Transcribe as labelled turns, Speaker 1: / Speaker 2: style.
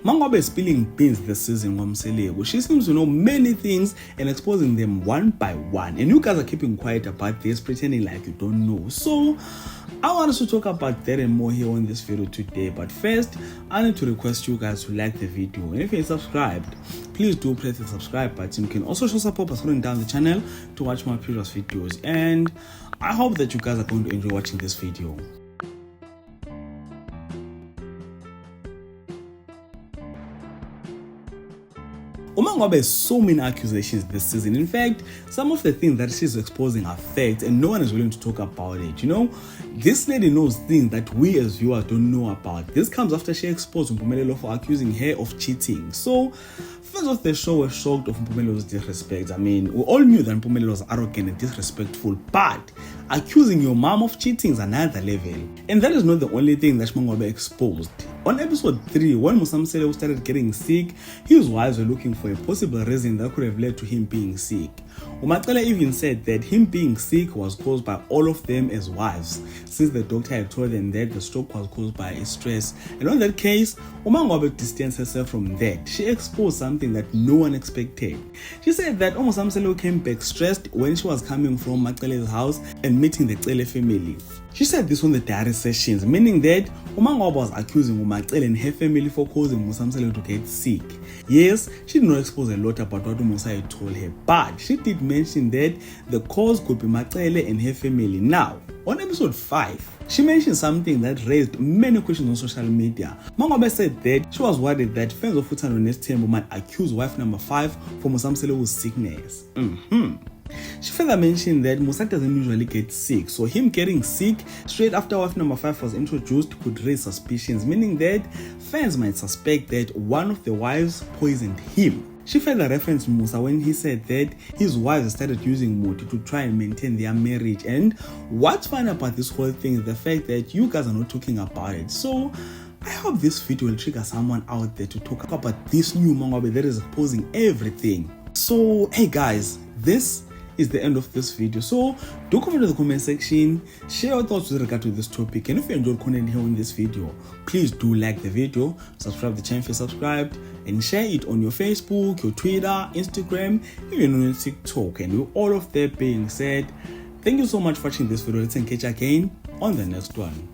Speaker 1: Mangwabe is spilling beans this season ngomseleko. She seems to know many things and exposing them one by one. And you guys are keeping quiet about this, pretending like you don't know. So I want us to talk about that and more here on this video today. But first, I need to request you guys to like the video. And if you're subscribed, please do press the subscribe button. You can also show support by scrolling down the channel to watch my previous videos. And I hope that you guys are going to enjoy watching this video. Mangwabe has so many accusations this season. In fact, some of the things that she's exposing are facts and no one is willing to talk about it. You know, this lady knows things that we as viewers don't know about. This comes after she exposed Mpumelelo for accusing her of cheating. So, fans of the show were shocked of Mpumelo's disrespect. I mean, we all knew that Mpumelelo was arrogant and disrespectful, but accusing your mom of cheating is another level. And that is not the only thing that Mangwabe exposed. On episode 3, when Musamsele started getting sick, his wives were looking for a possible reason that could have led to him being sick. Umatsele even said that him being sick was caused by all of them as wives, since the doctor had told them that the stroke was caused by stress. And on that case, Mangwabe distanced herself from that. She exposed something that no one expected. She said that Musamsele came back stressed when she was coming from Matsele's house and meeting the Tsele family. She said this on the diary sessions, meaning that Mangwabe was accusing Umatsele and her family for causing Musamsele to get sick. Yes, she did not expose a lot about what Musa had told her, but she did mention that the cause could be Matsele and her family. Now, on episode 5, she mentioned something that raised many questions on social media. Mangwabe said that she was worried that fans of Uthando and Nesthembu might accuse wife number 5 for Musamsele's sickness. She further mentioned that Musa doesn't usually get sick, so him getting sick straight after wife number 5 was introduced could raise suspicions, meaning that fans might suspect that one of the wives poisoned him. She further referenced Musa when he said that his wives started using Moti to try and maintain their marriage. And what's fun about this whole thing is the fact that you guys are not talking about it. So I hope this video will trigger someone out there to talk about this new Mangwabe that is exposing everything. So hey guys, this is the end of this video. So do comment in the comment section, share your thoughts with regard to this topic, and if you enjoyed content here in this video, please do like the video, subscribe to the channel if you're subscribed, and share it on your Facebook, your Twitter, Instagram, even on your TikTok. And with all of that being said, thank you so much for watching this video. Let's engage again on the next one.